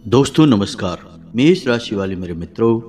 दोस्तों नमस्कार। मेष राशि वाले मेरे मित्रों,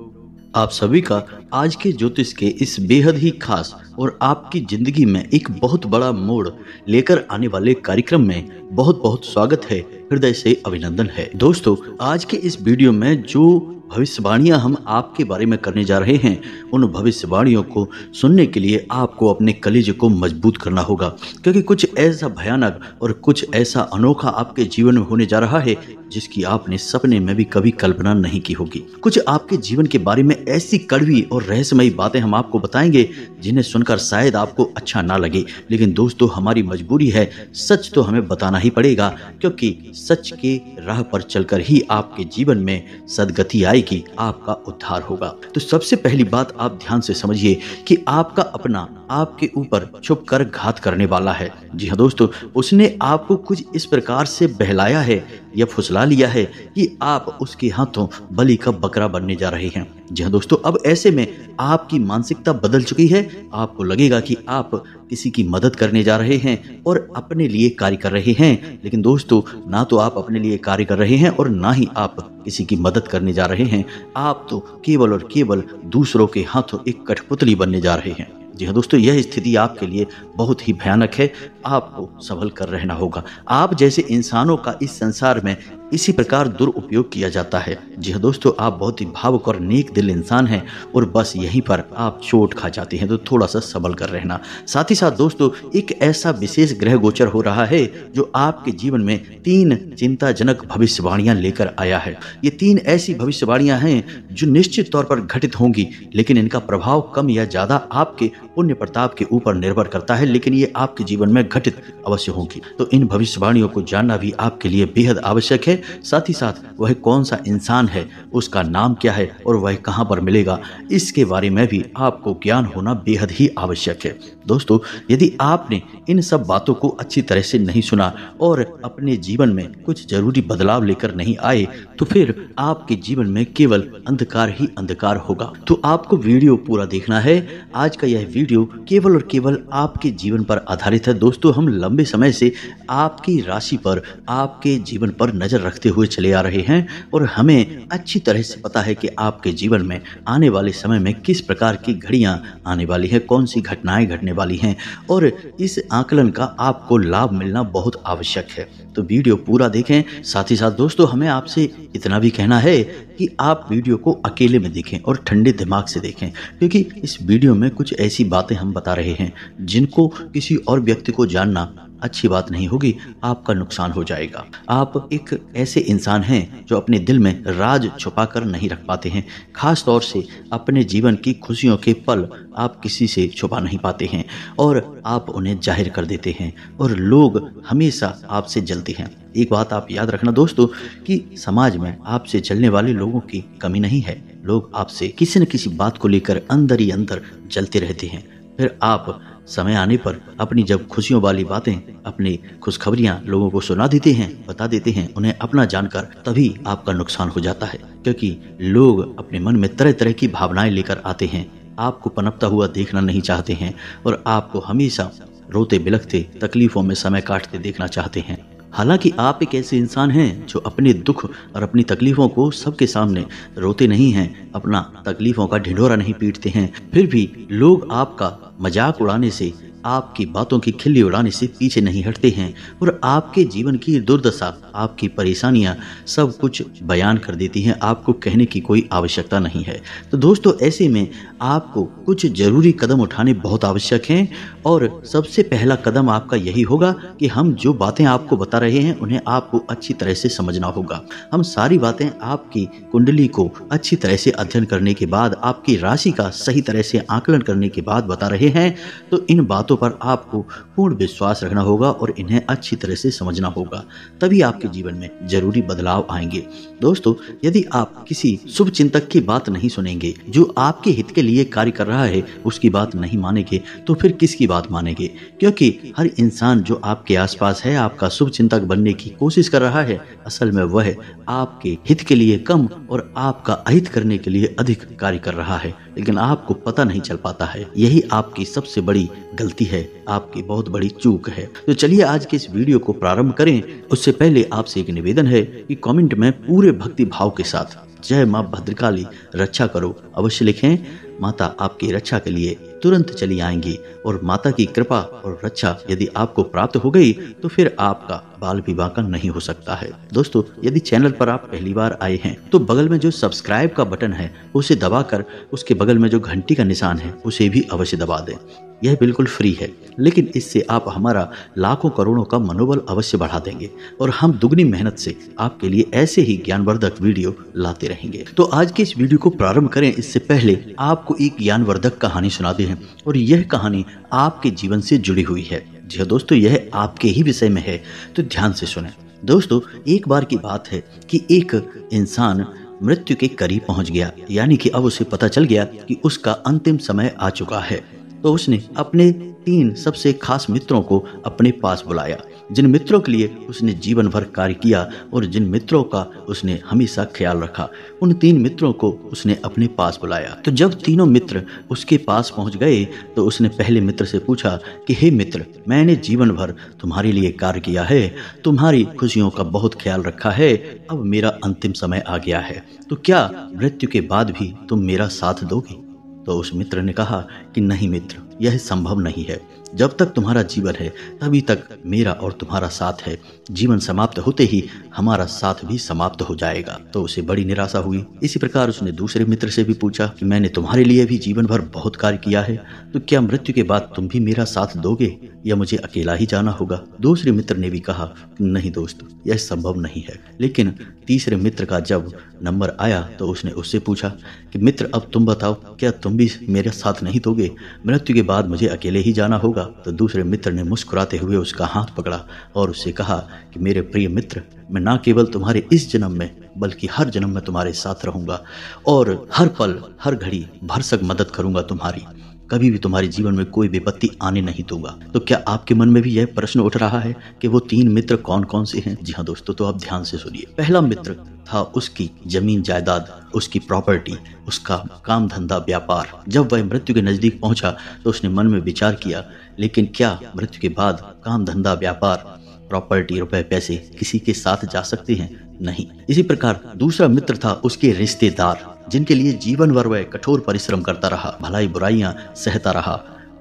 आप सभी का आज के ज्योतिष के इस बेहद ही खास और आपकी जिंदगी में एक बहुत बड़ा मोड़ लेकर आने वाले कार्यक्रम में बहुत बहुत स्वागत है। हृदय से अभिनंदन है। दोस्तों, आज के इस वीडियो में जो भविष्यवाणियां हम आपके बारे में करने जा रहे हैं, उन भविष्यवाणियों को सुनने के लिए आपको अपने कलेजे को मजबूत करना होगा, क्योंकि कुछ ऐसा भयानक और कुछ ऐसा अनोखा आपके जीवन में होने जा रहा है जिसकी आपने सपने में भी कभी कल्पना नहीं की होगी। कुछ आपके जीवन के बारे में ऐसी कड़वी और रहस्यमयी बातें हम आपको बताएंगे जिन्हें सुनकर शायद आपको अच्छा ना लगे, लेकिन दोस्तों हमारी मजबूरी है, सच तो हमें बताना ही पड़ेगा, क्योंकि सच के राह पर चलकर ही आपके जीवन में सदगति आएगी, आपका उद्धार होगा। तो सबसे पहली बात आप ध्यान से समझिए कि आपका अपना आपके ऊपर छुप कर घात करने वाला है। जी हाँ दोस्तों, उसने आपको कुछ इस प्रकार से बहलाया है या फुसला लिया है कि आप उसके हाथों बलि का बकरा बनने जा रहे हैं। जी हाँ दोस्तों, अब ऐसे में आपकी मानसिकता बदल चुकी है। आपको लगेगा कि आप किसी की मदद करने जा रहे हैं और अपने लिए कार्य कर रहे हैं, लेकिन दोस्तों ना तो आप अपने लिए कार्य कर रहे हैं और ना ही आप किसी की मदद करने जा रहे हैं। आप तो केवल और केवल दूसरों के हाथों एक कठपुतली बनने जा रहे हैं। जी हाँ दोस्तों, यह स्थिति आपके लिए बहुत ही भयानक है। आपको संभल कर रहना होगा। आप जैसे इंसानों का इस संसार में इसी प्रकार दुरुपयोग किया जाता है। जी हाँ दोस्तों, आप बहुत ही भावुक और नेक दिल इंसान हैं और बस यहीं पर आप चोट खा जाते हैं, तो थोड़ा सा संभल कर रहना। साथ ही साथ दोस्तों, एक ऐसा विशेष ग्रह गोचर हो रहा है जो आपके जीवन में 3 चिंताजनक भविष्यवाणियां लेकर आया है। ये 3 ऐसी भविष्यवाणियां हैं जो निश्चित तौर पर घटित होंगी, लेकिन इनका प्रभाव कम या ज्यादा आपके पुण्य प्रताप के ऊपर निर्भर करता है, लेकिन ये आपके जीवन में घटित अवश्य होंगी। तो इन भविष्यवाणियों को जानना भी आपके लिए बेहद आवश्यक है। साथ ही साथ वह कौन सा इंसान है, उसका नाम क्या है और वह कहां पर मिलेगा, इसके बारे में भी आपको ज्ञान होना बेहद ही आवश्यक है। दोस्तों, यदि आपने इन सब बातों को अच्छी तरह से नहीं सुना और अपने जीवन में कुछ जरूरी बदलाव लेकर नहीं आए, तो फिर आपके जीवन में केवल अंधकार ही अंधकार होगा। तो आपको वीडियो पूरा देखना है। आज का यह वीडियो केवल और केवल आपके जीवन पर आधारित है। दोस्तों, हम लंबे समय से आपकी राशि पर, आपके जीवन पर नजर रखते हुए चले आ रहे हैं और हमें अच्छी तरह से पता है कि आपके जीवन में आने वाले समय में किस प्रकार की घड़ियां आने वाली है, कौन सी घटनाएं घटने वाली हैं, और इस आकलन का आपको लाभ मिलना बहुत आवश्यक है। तो वीडियो पूरा देखें। साथ ही साथ दोस्तों, हमें आपसे इतना भी कहना है कि आप वीडियो को अकेले में देखें और ठंडे दिमाग से देखें, क्योंकि इस वीडियो में कुछ ऐसी बातें हम बता रहे हैं जिनको किसी और व्यक्ति को जानना अच्छी बात नहीं होगी, आपका नुकसान हो जाएगा। आप एक ऐसे इंसान हैं जो अपने दिल में राज छुपा कर नहीं रख पाते हैं। खास तौर से अपने जीवन की खुशियों के पल आप किसी से छुपा नहीं पाते हैं और आप उन्हें जाहिर कर देते हैं और लोग हमेशा आपसे जलते हैं। एक बात आप याद रखना दोस्तों कि समाज में आपसे जलने वाले लोगों की कमी नहीं है। लोग आपसे किसी न किसी बात को लेकर अंदर ही अंदर जलते रहते हैं। फिर आप समय आने पर अपनी जब खुशियों वाली बातें, अपनी खुशखबरियां लोगों को सुना देते हैं, बता देते हैं, उन्हें अपना जानकर, तभी आपका नुकसान हो जाता है, क्योंकि लोग अपने मन में तरह तरह की भावनाएं लेकर आते हैं। आपको पनपता हुआ देखना नहीं चाहते हैं और आपको हमेशा रोते बिलखते, तकलीफों में समय काटते देखना चाहते हैं। हालांकि आप एक ऐसे इंसान हैं जो अपने दुख और अपनी तकलीफों को सबके सामने रोते नहीं हैं, अपना तकलीफों का ढिंढोरा नहीं पीटते हैं, फिर भी लोग आपका मजाक उड़ाने से, आपकी बातों की खिल्ली उड़ाने से पीछे नहीं हटते हैं और आपके जीवन की दुर्दशा, आपकी परेशानियां सब कुछ बयान कर देती हैं। आपको कहने की कोई आवश्यकता नहीं है। तो दोस्तों, ऐसे में आपको कुछ जरूरी कदम उठाने बहुत आवश्यक हैं और सबसे पहला कदम आपका यही होगा कि हम जो बातें आपको बता रहे हैं उन्हें आपको अच्छी तरह से समझना होगा। हम सारी बातें आपकी कुंडली को अच्छी तरह से अध्ययन करने के बाद, आपकी राशि का सही तरह से आकलन करने के बाद बता रहे हैं। तो इन बातों पर आपको पूर्ण विश्वास रखना होगा और इन्हें अच्छी तरह से समझना होगा, तभी आपके जीवन में जरूरी बदलाव आएंगे। दोस्तों, यदि आप किसी शुभ चिंतक की बात नहीं सुनेंगे, जो आपके हित के लिए कार्य कर रहा है, उसकी बात नहीं मानेंगे, तो फिर किसकी बात मानेंगे? क्योंकि हर इंसान जो आपके आसपास है, आपका शुभ चिंतक बनने की कोशिश कर रहा है, असल में वह आपके हित के लिए कम और आपका अहित करने के लिए अधिक कार्य कर रहा है, लेकिन आपको पता नहीं चल पाता है। यही आपकी सबसे बड़ी गलती गलती है, आपकी बहुत बड़ी चूक है। तो चलिए आज के इस वीडियो को प्रारंभ करें। उससे पहले आपसे एक निवेदन है कि कमेंट में पूरे भक्ति भाव के साथ जय मां भद्रकाली रक्षा करो अवश्य लिखें। माता आपकी रक्षा के लिए तुरंत चली आएंगी और माता की कृपा और रक्षा यदि आपको प्राप्त हो गई तो फिर आपका बाल विवाह का नहीं हो सकता है। दोस्तों, यदि चैनल पर आप पहली बार आए हैं तो बगल में जो सब्सक्राइब का बटन है उसे दबाकर उसके बगल में जो घंटी का निशान है उसे भी अवश्य दबा दें। यह बिल्कुल फ्री है, लेकिन इससे आप हमारा लाखों करोड़ों का मनोबल अवश्य बढ़ा देंगे और हम दुगनी मेहनत से आपके लिए ऐसे ही ज्ञानवर्धक वीडियो लाते रहेंगे। तो आज के इस वीडियो को प्रारंभ करें इससे पहले आपको एक ज्ञानवर्धक कहानी सुनाते हैं और यह कहानी आपके जीवन से जुड़ी हुई है। जी हाँ दोस्तों, यह आपके ही विषय में है, तो ध्यान से सुनें। दोस्तों, एक बार की बात है कि एक इंसान मृत्यु के करीब पहुंच गया, यानी कि अब उसे पता चल गया कि उसका अंतिम समय आ चुका है। तो उसने अपने 3 सबसे खास मित्रों को अपने पास बुलाया, जिन मित्रों के लिए उसने जीवन भर कार्य किया और जिन मित्रों का उसने हमेशा ख्याल रखा। उन 3 मित्रों को उसने अपने पास बुलाया। तो जब तीनों मित्र उसके पास पहुंच गए तो उसने पहले मित्र से पूछा कि हे मित्र, मैंने जीवन भर तुम्हारे लिए कार्य किया है, तुम्हारी खुशियों का बहुत ख्याल रखा है, अब मेरा अंतिम समय आ गया है, तो क्या मृत्यु के बाद भी तुम मेरा साथ दोगे? तो उस मित्र ने कहा कि नहीं मित्र, यह संभव नहीं है। जब तक तुम्हारा जीवन है तभी तक मेरा और तुम्हारा साथ है। जीवन समाप्त होते ही हमारा साथ भी समाप्त हो जाएगा। तो उसे बड़ी निराशा हुई। इसी प्रकार उसने दूसरे मित्र से भी पूछा कि मैंने तुम्हारे लिए भी जीवन भर बहुत कार्य किया है, तो क्या मृत्यु के बाद तुम भी मेरा साथ दोगे या मुझे अकेला ही जाना होगा? दूसरे मित्र ने भी कहा नहीं दोस्त, यह संभव नहीं है। लेकिन तीसरे मित्र का जब नंबर आया तो उसने उससे पूछा कि मित्र, अब तुम बताओ, क्या तुम भी मेरे साथ नहीं दोगे? मृत्यु के बाद मुझे अकेले ही जाना होगा। तो दूसरे मित्र ने मुस्कुराते हुए उसका हाथ पकड़ा और उससे कहा कि मेरे प्रिय मित्र, मैं न केवल तुम्हारे इस जन्म में बल्कि हर जन्म में तुम्हारे साथ रहूंगा और हर पल हर घड़ी भरसक मदद करूंगा तुम्हारी। कभी भी तुम्हारे जीवन में कोई विपत्ति आने नहीं दूंगा। तो क्या आपके मन में भी यह प्रश्न उठ रहा है कि वो 3 मित्र कौन कौन से हैं? जी हाँ दोस्तों, तो आप ध्यान से सुनिए। पहला मित्र था उसकी जमीन जायदाद, उसकी प्रॉपर्टी, उसका काम धंधा व्यापार। जब वह मृत्यु के नजदीक पहुंचा तो उसने मन में विचार किया, लेकिन क्या मृत्यु के बाद काम धंधा व्यापार प्रॉपर्टी रुपए पैसे किसी के साथ जा सकते हैं? नहीं। इसी प्रकार दूसरा मित्र था उसके रिश्तेदार, जिनके लिए जीवन भर वह कठोर परिश्रम करता रहा, भलाई बुराइयां सहता रहा,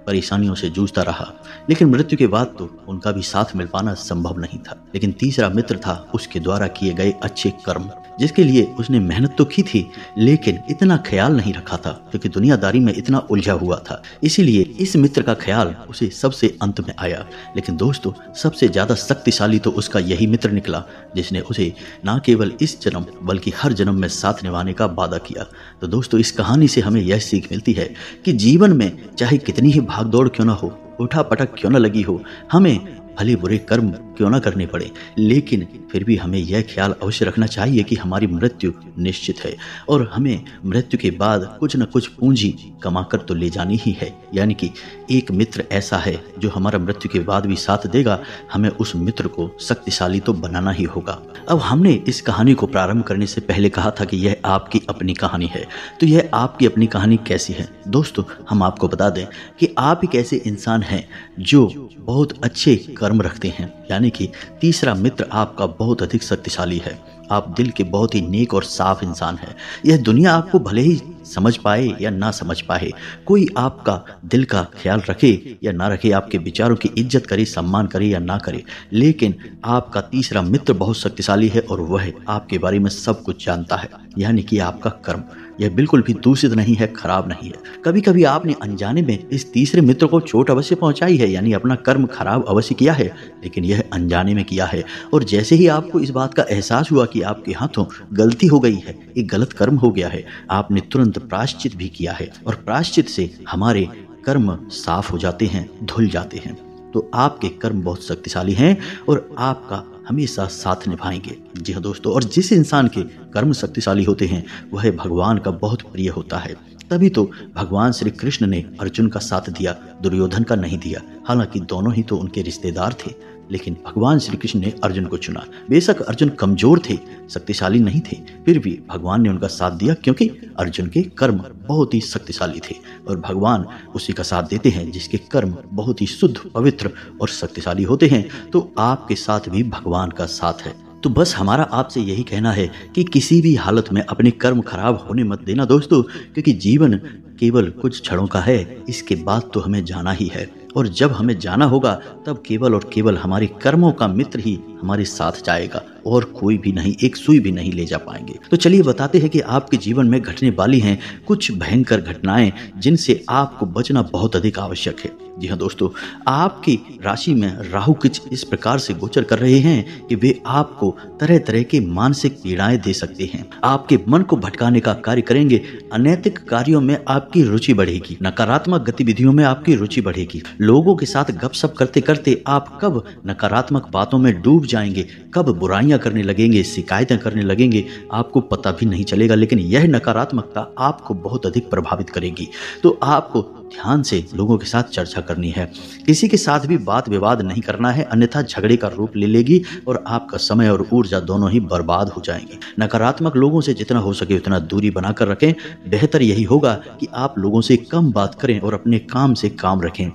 परेशानियों से जूझता रहा, लेकिन मृत्यु के बाद तो उनका भी साथ मिल पाना संभव नहीं था। लेकिन तीसरा मित्र था उसके द्वारा किए गए अच्छे कर्म, जिसके लिए उसने मेहनत तो की थी लेकिन इतना ख्याल नहीं रखा था, क्योंकि दुनियादारी में इतना उलझा हुआ था। इसीलिए इस मित्र का ख्याल उसे सबसे अंत में आया। लेकिन दोस्तों, सबसे ज्यादा शक्तिशाली तो उसका यही मित्र निकला, जिसने उसे न केवल इस जन्म बल्कि हर जन्म में साथ निभाने का वादा किया। तो दोस्तों, इस कहानी से हमें यह सीख मिलती है कि जीवन में चाहे कितनी ही भागदौड़ क्यों ना हो, उठा पटक क्यों ना लगी हो, हमें भले बुरे कर्म क्यों ना करने पड़े, लेकिन फिर भी हमें यह ख्याल अवश्य रखना चाहिए कि हमारी मृत्यु निश्चित है और हमें मृत्यु के बाद कुछ न कुछ पूंजी कमाकर तो ले जानी ही है। यानी कि एक मित्र ऐसा है जो हमारा मृत्यु के बाद भी साथ देगा। हमें उस मित्र को शक्तिशाली तो बनाना ही होगा। अब हमने इस कहानी को प्रारंभ करने से पहले कहा था कि यह आपकी अपनी कहानी है। तो यह आपकी अपनी कहानी कैसी है? दोस्तों, हम आपको बता दें कि आप एक ऐसे इंसान हैं जो बहुत अच्छे कर्म रखते हैं, यानी कि तीसरा मित्र आपका बहुत अधिक शक्तिशाली है। आप दिल के बहुत ही नेक और साफ इंसान हैं। यह दुनिया आपको भले ही समझ पाए या ना समझ पाए, कोई आपका दिल का ख्याल रखे या ना रखे, आपके विचारों की इज्जत करे, सम्मान करे या ना करे, लेकिन आपका तीसरा मित्र बहुत शक्तिशाली है और वह आपके बारे में सब कुछ जानता है। यानी कि आपका कर्म यह बिल्कुल भी दूषित नहीं है, खराब नहीं है। कभी कभी आपने अनजाने में इस तीसरे मित्र को चोट अवश्य पहुंचाई है, यानी अपना कर्म खराब अवश्य किया है, लेकिन यह अनजाने में किया है। और जैसे ही आपको इस बात का एहसास हुआ कि आपके हाथों गलती हो गई है, एक गलत कर्म हो गया है, आपने तुरंत प्रायश्चित भी किया है और प्रायश्चित से हमारे कर्म साफ हो जाते हैं, धुल जाते हैं। तो आपके कर्म बहुत शक्तिशाली हैं और आपका हमेशा साथ निभाएंगे। जी हाँ दोस्तों, और जिस इंसान के कर्म शक्तिशाली होते हैं वह भगवान का बहुत प्रिय होता है। तभी तो भगवान श्री कृष्ण ने अर्जुन का साथ दिया, दुर्योधन का नहीं दिया। हालांकि दोनों ही तो उनके रिश्तेदार थे, लेकिन भगवान श्री कृष्ण ने अर्जुन को चुना। बेशक अर्जुन कमजोर थे, शक्तिशाली नहीं थे, फिर भी भगवान ने उनका साथ दिया क्योंकि अर्जुन के कर्म बहुत ही शक्तिशाली थे और भगवान उसी का साथ देते हैं जिसके कर्म बहुत ही शुद्ध, पवित्र और शक्तिशाली होते हैं। तो आपके साथ भी भगवान का साथ है। तो बस हमारा आपसे यही कहना है कि किसी भी हालत में अपने कर्म खराब होने मत देना दोस्तों, क्योंकि जीवन केवल कुछ क्षणों का है, इसके बाद तो हमें जाना ही है और जब हमें जाना होगा तब केवल और केवल हमारे कर्मों का मित्र ही हमारे साथ जाएगा और कोई भी नहीं, एक सुई भी नहीं ले जा पाएंगे। तो चलिए बताते हैं कि आपके जीवन में घटने वाली हैं कुछ भयंकर घटनाएं जिनसे आपको बचना बहुत अधिक आवश्यक है। जी हाँ दोस्तों, आपकी राशि में राहु कुछ इस प्रकार से गोचर कर रहे हैं कि वे आपको तरह तरह के मानसिक पीड़ाएं दे सकते हैं, आपके मन को भटकाने का कार्य करेंगे, अनैतिक कार्यों में आपकी रुचि बढ़ेगी, नकारात्मक गतिविधियों में आपकी रुचि बढ़ेगी, लोगों के साथ गपशप करते करते आप कब नकारात्मक बातों में डूब जाएंगे, कब बुराइयां करने लगेंगे, शिकायतें करने लगेंगे, आपको पता भी नहीं चलेगा। लेकिन यह नकारात्मकता आपको बहुत अधिक प्रभावित करेगी। तो आपको ध्यान से लोगों के साथ चर्चा करनी है, किसी के साथ भी बात विवाद नहीं करना है, अन्यथा झगड़े का रूप ले लेगी और आपका समय और ऊर्जा दोनों ही बर्बाद हो जाएंगे। नकारात्मक लोगों से जितना हो सके उतना दूरी बनाकर रखें। बेहतर यही होगा कि आप लोगों से कम बात करें और अपने काम से काम रखें।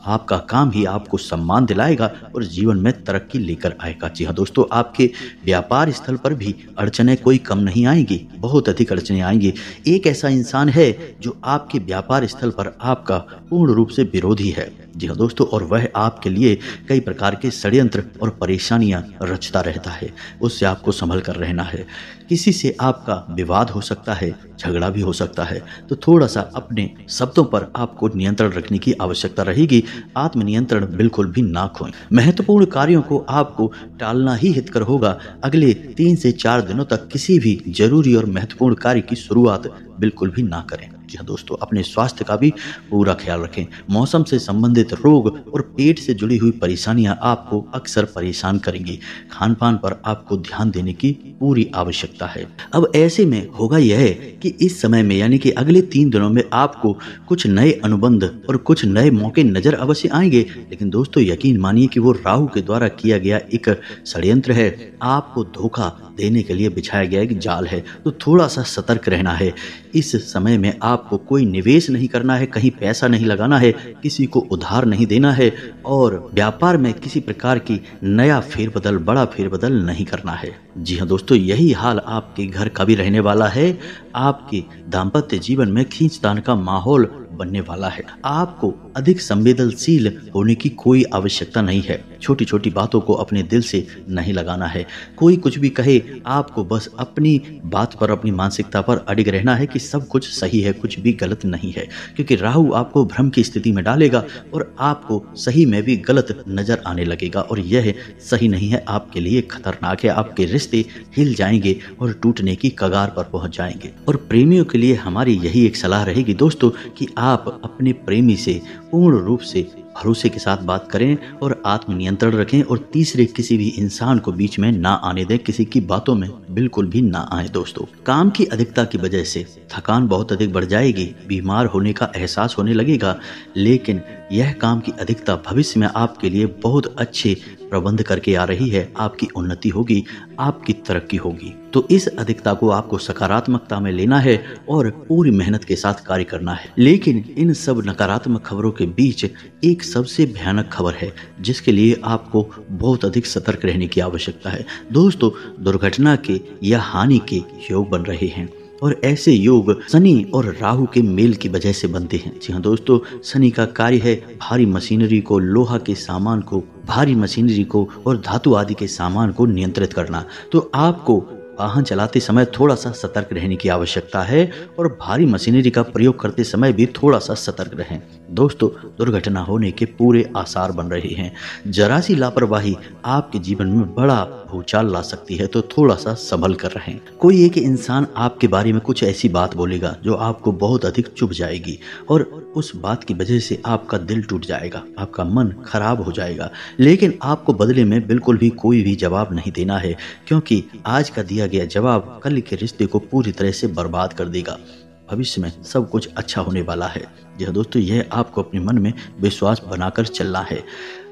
आपका काम ही आपको सम्मान दिलाएगा और जीवन में तरक्की लेकर आएगा। जी हाँ दोस्तों, आपके व्यापार स्थल पर भी अड़चनें कोई कम नहीं आएंगी, बहुत अधिक अड़चनें आएंगी। एक ऐसा इंसान है जो आपके व्यापार स्थल पर आपका पूर्ण रूप से विरोधी है। जी हाँ दोस्तों, और वह आपके लिए कई प्रकार के षड्यंत्र और परेशानियां रचता रहता है, उससे आपको संभल कर रहना है। किसी से आपका विवाद हो सकता है, झगड़ा भी हो सकता है, तो थोड़ा सा अपने शब्दों पर आपको नियंत्रण रखने की आवश्यकता रहेगी। आत्मनियंत्रण बिल्कुल भी ना खोएं। महत्वपूर्ण कार्यों को आपको टालना ही हितकर होगा। अगले 3 से 4 दिनों तक किसी भी जरूरी और महत्वपूर्ण कार्य की शुरुआत बिल्कुल भी ना करें। जी हाँ दोस्तों, अपने स्वास्थ्य का भी पूरा ख्याल रखें। मौसम से संबंधित रोग और पेट से जुड़ी हुई परेशानियां आपको अक्सर परेशान करेंगी। खान पान पर आपको ध्यान देने की पूरी आवश्यकता है। अब ऐसे में होगा यह कि इस समय में यानी कि अगले 3 दिनों में आपको कुछ नए अनुबंध और कुछ नए मौके नजर अवश्य आएंगे। लेकिन दोस्तों यकीन मानिए कि वो राहु के द्वारा किया गया एक षड्यंत्र है, आपको धोखा देने के लिए बिछाया गया एक जाल है। तो थोड़ा सा सतर्क रहना है। इस समय में आपको कोई निवेश नहीं करना है, कहीं पैसा नहीं लगाना है, किसी को उधार नहीं देना है और व्यापार में किसी प्रकार की नया फेरबदल, बड़ा फेरबदल नहीं करना है। जी हाँ दोस्तों, यही हाल आपके घर का भी रहने वाला है। आपके दाम्पत्य जीवन में खींचतान का माहौल बनने वाला है। आपको अधिक संवेदनशील होने की कोई आवश्यकता नहीं है। छोटी छोटी बातों को अपने दिल से नहीं लगाना है। कोई कुछ भी कहे, आपको बस अपनी बात पर, अपनी मानसिकता पर अडिग रहना है कि सब कुछ सही है, कुछ भी गलत नहीं है। क्योंकि राहु आपको भ्रम की स्थिति में डालेगा और आपको सही में भी गलत नजर आने लगेगा और यह सही नहीं है, आपके लिए खतरनाक है। आपके रिश्ते हिल जाएंगे और टूटने की कगार पर पहुंच जाएंगे। और प्रेमियों के लिए हमारी यही एक सलाह रहेगी दोस्तों कि आप अपने प्रेमी से पूर्ण रूप से भरोसे के साथ बात करें और आत्मनियंत्रण रखें और तीसरे किसी भी इंसान को बीच में ना आने दें, किसी की बातों में बिल्कुल भी ना आए। दोस्तों, काम की अधिकता की वजह से थकान बहुत अधिक बढ़ जाएगी, बीमार होने का एहसास होने लगेगा। लेकिन यह काम की अधिकता भविष्य में आपके लिए बहुत अच्छे प्रबंध करके आ रही है। आपकी उन्नति होगी, आपकी तरक्की होगी। तो इस अधिकता को आपको सकारात्मकता में लेना है और पूरी मेहनत के साथ कार्य करना है। लेकिन इन सब नकारात्मक खबरों के बीच एक सबसे भयानक खबर है जिसके लिए आपको बहुत अधिक सतर्क रहने की आवश्यकता है। दोस्तों, दुर्घटना के या हानि के योग बन रहे हैं और ऐसे योग शनि और राहु के मेल की वजह से बनते हैं। जी हाँ दोस्तों, शनि का कार्य है भारी मशीनरी को, लोहा के सामान को, भारी मशीनरी को और धातु आदि के सामान को नियंत्रित करना। तो आपको वाहन चलाते समय थोड़ा सा सतर्क रहने की आवश्यकता है और भारी मशीनरी का प्रयोग करते समय भी थोड़ा सा सतर्क रहें। दोस्तों, दुर्घटना होने के पूरे आसार बन रहे हैं। जरा सी लापरवाही आपके जीवन में बड़ा भूचाल ला सकती है, तो थोड़ा सा संभल कर रहें। कोई एक इंसान आपके बारे में कुछ ऐसी बात बोलेगा जो आपको बहुत अधिक चुभ जाएगी और उस बात की वजह से आपका दिल टूट जाएगा, आपका मन खराब हो जाएगा। लेकिन आपको बदले में बिल्कुल भी कोई भी जवाब नहीं देना है, क्योंकि आज का दिया गया जवाब कल के रिश्ते को पूरी तरह से बर्बाद कर देगा। भविष्य में सब कुछ अच्छा होने वाला है। जी हाँ दोस्तों, यह आपको अपने मन में विश्वास बनाकर चलना है।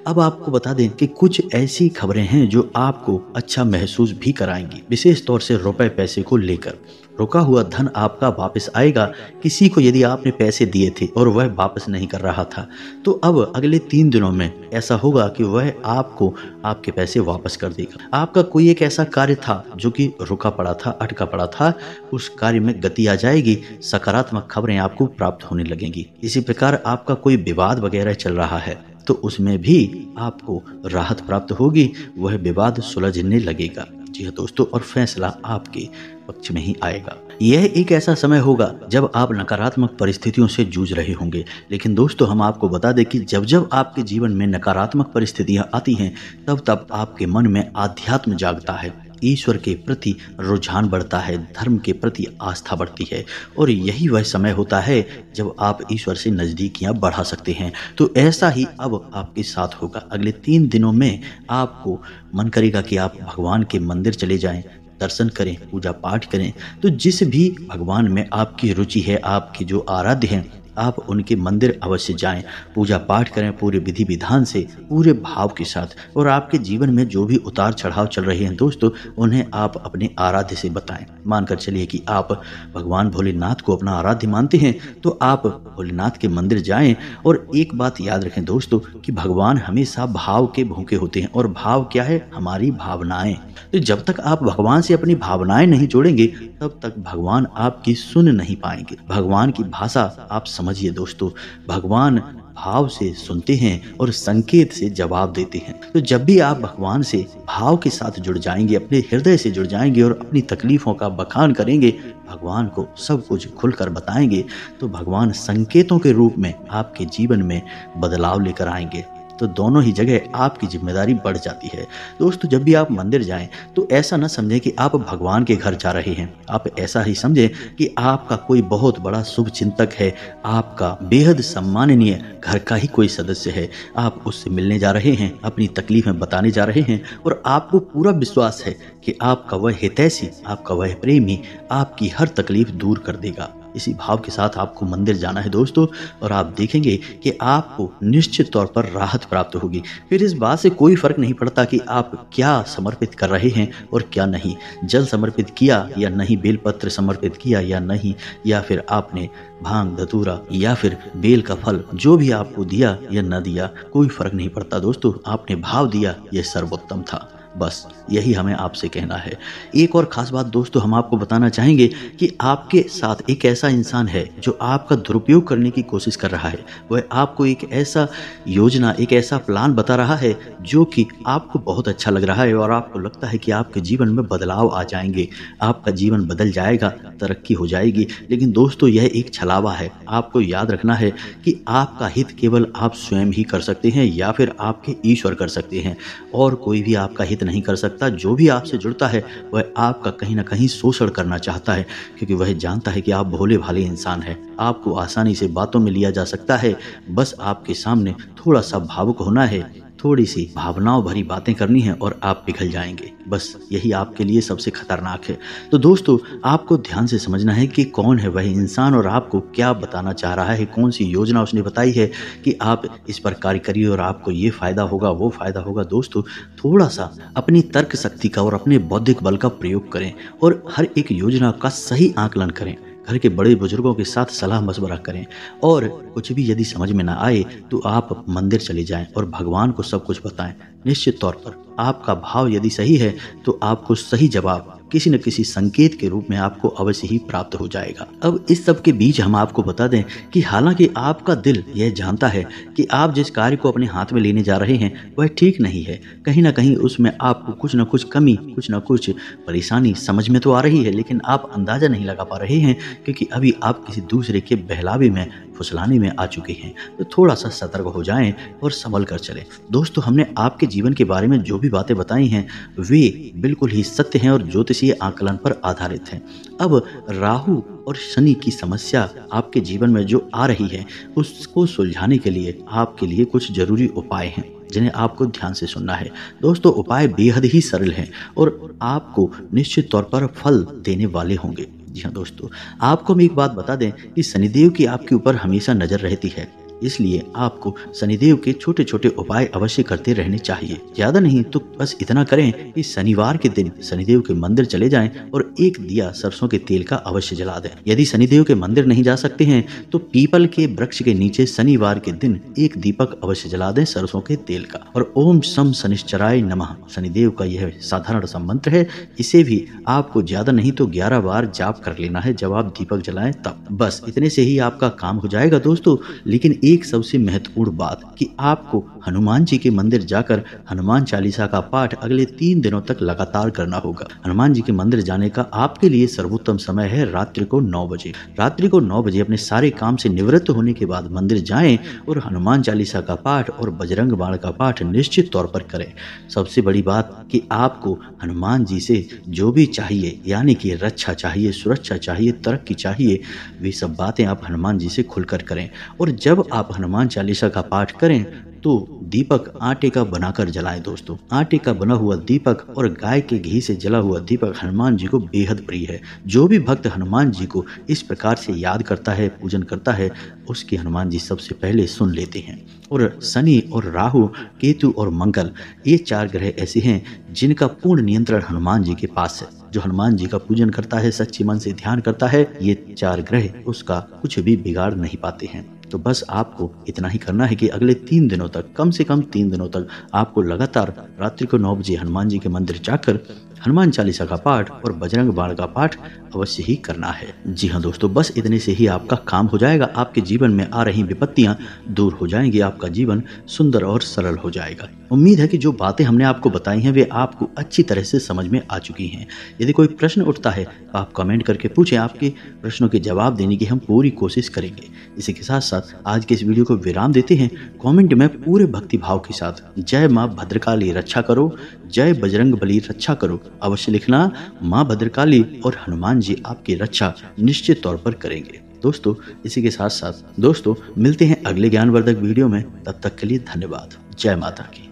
अब आपको बता दें कि कुछ ऐसी खबरें हैं जो आपको अच्छा महसूस भी कराएंगी, विशेष तौर से रुपए पैसे को लेकर। रुका हुआ धन आपका वापस आएगा। किसी को यदि आपने पैसे दिए थे और वह वापस नहीं कर रहा था, तो अब अगले 3 दिनों में ऐसा होगा कि वह आपको आपके पैसे वापस कर देगा। आपका कोई एक ऐसा कार्य था जो कि रुका पड़ा था, अटका पड़ा था, उस कार्य में गति आ जाएगी। सकारात्मक खबरें आपको प्राप्त होने लगेंगी। इसी प्रकार आपका कोई विवाद वगैरह चल रहा है तो उसमें भी आपको राहत प्राप्त होगी, वह विवाद सुलझने लगेगा। जी हाँ दोस्तों, और फैसला आपके पक्ष में ही आएगा। यह एक ऐसा समय होगा जब आप नकारात्मक परिस्थितियों से जूझ रहे होंगे, लेकिन दोस्तों हम आपको बता दें कि जब जब आपके जीवन में नकारात्मक परिस्थितियां आती हैं, तब तब आपके मन में आध्यात्म जागता है, ईश्वर के प्रति रुझान बढ़ता है, धर्म के प्रति आस्था बढ़ती है, और यही वह समय होता है जब आप ईश्वर से नज़दीकियां बढ़ा सकते हैं। तो ऐसा ही अब आपके साथ होगा। अगले 3 दिनों में आपको मन करेगा कि आप भगवान के मंदिर चले जाएं, दर्शन करें, पूजा पाठ करें। तो जिस भी भगवान में आपकी रुचि है, आपके जो आराध्य हैं, आप उनके मंदिर अवश्य जाएं, पूजा पाठ करें पूरे विधि विधान से, पूरे भाव के साथ। और आपके जीवन में जो भी उतार चढ़ाव चल रहे हैं दोस्तों, उन्हें आप अपने आराध्य से बताएं। मानकर चलिए कि आप भगवान भोलेनाथ को अपना आराध्य मानते हैं, तो आप भोलेनाथ के मंदिर जाएं। और एक बात याद रखें दोस्तों कि भगवान हमेशा भाव के भूखे होते हैं, और भाव क्या है? हमारी भावनाएं। तो जब तक आप भगवान से अपनी भावनाएं नहीं जोड़ेंगे, तब तक भगवान आपकी सुन नहीं पाएंगे। भगवान की भाषा आप समझिए दोस्तों, भगवान भाव से सुनते हैं और संकेत से जवाब देते हैं। तो जब भी आप भगवान से भाव के साथ जुड़ जाएंगे, अपने हृदय से जुड़ जाएंगे और अपनी तकलीफों का बखान करेंगे, भगवान को सब कुछ खुलकर बताएंगे, तो भगवान संकेतों के रूप में आपके जीवन में बदलाव लेकर आएंगे। तो दोनों ही जगह आपकी जिम्मेदारी बढ़ जाती है। दोस्तों, जब भी आप मंदिर जाएं तो ऐसा न समझें कि आप भगवान के घर जा रहे हैं, आप ऐसा ही समझें कि आपका कोई बहुत बड़ा शुभ चिंतक है, आपका बेहद सम्माननीय घर का ही कोई सदस्य है। आप उससे मिलने जा रहे हैं, अपनी तकलीफें बताने जा रहे हैं, और आपको पूरा विश्वास है कि आपका वह हितैषी, आपका वह प्रेमी आपकी हर तकलीफ दूर कर देगा। इसी भाव के साथ आपको मंदिर जाना है दोस्तों, और आप देखेंगे कि आपको निश्चित तौर पर राहत प्राप्त होगी। फिर इस बात से कोई फर्क नहीं पड़ता कि आप क्या समर्पित कर रहे हैं और क्या नहीं। जल समर्पित किया या नहीं, बेलपत्र समर्पित किया या नहीं, या फिर आपने भांग धतूरा या फिर बेल का फल जो भी आपको दिया या न दिया, कोई फर्क नहीं पड़ता दोस्तों। आपने भाव दिया, यह सर्वोत्तम था। बस यही हमें आपसे कहना है। एक और खास बात दोस्तों हम आपको बताना चाहेंगे कि आपके साथ एक ऐसा इंसान है जो आपका दुरुपयोग करने की कोशिश कर रहा है। वह आपको एक ऐसा योजना, एक ऐसा प्लान बता रहा है जो कि आपको बहुत अच्छा लग रहा है, और आपको लगता है कि आपके जीवन में बदलाव आ जाएंगे, आपका जीवन बदल जाएगा, तरक्की हो जाएगी। लेकिन दोस्तों, यह एक छलावा है। आपको याद रखना है कि आपका हित केवल आप स्वयं ही कर सकते हैं, या फिर आपके ईश्वर कर सकते हैं, और कोई भी आपका हित नहीं कर सकता। जो भी आपसे जुड़ता है वह आपका कहीं ना कहीं शोषण करना चाहता है, क्योंकि वह जानता है कि आप भोले भाले इंसान हैं, आपको आसानी से बातों में लिया जा सकता है। बस आपके सामने थोड़ा सा भावुक होना है, थोड़ी सी भावनाओं भरी बातें करनी है, और आप पिघल जाएंगे। बस यही आपके लिए सबसे खतरनाक है। तो दोस्तों, आपको ध्यान से समझना है कि कौन है वह इंसान और आपको क्या बताना चाह रहा है, कौन सी योजना उसने बताई है कि आप इस पर कार्य करिए और आपको ये फायदा होगा, वो फायदा होगा। दोस्तों, थोड़ा सा अपनी तर्क शक्ति का और अपने बौद्धिक बल का प्रयोग करें, और हर एक योजना का सही आकलन करें। घर के बड़े बुजुर्गों के साथ सलाह मशवरा करें, और कुछ भी यदि समझ में ना आए तो आप मंदिर चले जाएं और भगवान को सब कुछ बताएं। निश्चित तौर पर आपका भाव यदि सही है तो आपको सही जवाब किसी न किसी संकेत के रूप में आपको अवश्य ही प्राप्त हो जाएगा। अब इस सब के बीच हम आपको बता दें कि हालांकि आपका दिल यह जानता है कि आप जिस कार्य को अपने हाथ में लेने जा रहे हैं वह ठीक नहीं है, कहीं ना कहीं उसमें आपको कुछ न कुछ कमी, कुछ न कुछ परेशानी समझ में तो आ रही है, लेकिन आप अंदाजा नहीं लगा पा रहे हैं, क्योंकि अभी आप किसी दूसरे के बहलावे में, फुसलाने में आ चुके हैं। तो थोड़ा सा सतर्क हो जाएं और संभल कर चलें। दोस्तों, हमने आपके जीवन के बारे में जो भी बातें बताई हैं वे बिल्कुल ही सत्य हैं और ज्योतिषीय आकलन पर आधारित हैं। अब राहु और शनि की समस्या आपके जीवन में जो आ रही है उसको सुलझाने के लिए आपके लिए कुछ जरूरी उपाय हैं जिन्हें आपको ध्यान से सुनना है। दोस्तों, उपाय बेहद ही सरल हैं और आपको निश्चित तौर पर फल देने वाले होंगे। जी हाँ दोस्तों, आपको हम एक बात बता दें कि शनिदेव की आपके ऊपर हमेशा नजर रहती है, इसलिए आपको शनिदेव के छोटे छोटे उपाय अवश्य करते रहने चाहिए। ज्यादा नहीं तो बस इतना करें कि शनिवार के दिन शनिदेव के मंदिर चले जाएं और एक दिया सरसों के तेल का अवश्य जला दें। यदि शनिदेव के मंदिर नहीं जा सकते हैं तो पीपल के वृक्ष के नीचे शनिवार के दिन एक दीपक अवश्य जला दें सरसों के तेल का। और ओम शम शनिश्चराय नमः शनिदेव का यह साधारण सा मंत्र है, इसे भी आपको ज्यादा नहीं तो 11 बार जाप कर लेना है जब आप दीपक जलाएं तब। बस इतने से ही आपका काम हो जाएगा दोस्तों। लेकिन एक सबसे महत्वपूर्ण बात कि आपको हनुमान जी के मंदिर जाकर हनुमान चालीसा का पाठ अगले 3 दिनों तक लगातार करना होगा। हनुमान जी के मंदिर जाने का आपके लिए सर्वोत्तम समय है रात्रि को 9 बजे। रात्रि को 9 बजे अपने सारे काम से निवृत्त होने के बाद मंदिर जाएं और हनुमान चालीसा का पाठ और बजरंग बाण का पाठ निश्चित तौर पर करें। सबसे बड़ी बात कि आपको हनुमान जी से जो भी चाहिए, यानी कि रक्षा चाहिए, सुरक्षा चाहिए, तरक्की चाहिए, वे सब बातें आप हनुमान जी से खुलकर करें। और जब आप हनुमान चालीसा का पाठ करें तो दीपक आटे का बनाकर जलाएं दोस्तों। आटे का बना हुआ दीपक और गाय के घी से जला हुआ दीपक हनुमान जी को बेहद प्रिय है। जो भी भक्त हनुमान जी को इस प्रकार से याद करता है, पूजन करता है, उसकी हनुमान जी सबसे पहले सुन लेते हैं। और शनि और राहु, केतु और मंगल, ये 4 ग्रह ऐसे हैं जिनका पूर्ण नियंत्रण हनुमान जी के पास है। जो हनुमान जी का पूजन करता है, सच्चे मन से ध्यान करता है, ये 4 ग्रह उसका कुछ भी बिगाड़ नहीं पाते हैं। तो बस आपको इतना ही करना है कि अगले 3 दिनों तक, कम से कम 3 दिनों तक आपको लगातार रात्रि को 9 बजे हनुमान जी के मंदिर जाकर हनुमान चालीसा का पाठ और बजरंग बाण का पाठ अवश्य ही करना है। जी हाँ दोस्तों, बस इतने से ही आपका काम हो जाएगा। आपके जीवन में आ रही विपत्तियां दूर हो जाएंगी, आपका जीवन सुंदर और सरल हो जाएगा। उम्मीद है कि जो बातें हमने आपको बताई हैं वे आपको अच्छी तरह से समझ में आ चुकी हैं। यदि कोई प्रश्न उठता है तो आप कमेंट करके पूछें, आपके प्रश्नों के जवाब देने की हम पूरी कोशिश करेंगे। इसी के साथ साथ आज के इस वीडियो को विराम देते हैं। कमेंट में पूरे भक्ति भाव के साथ जय माँ भद्रकाली रक्षा करो, जय बजरंग बली रक्षा करो अवश्य लिखना। माँ भद्रकाली और हनुमान जी आपकी रक्षा निश्चित तौर पर करेंगे। दोस्तों इसी के साथ साथ दोस्तों मिलते हैं अगले ज्ञानवर्धक वीडियो में। तब तक के लिए धन्यवाद। जय माता की।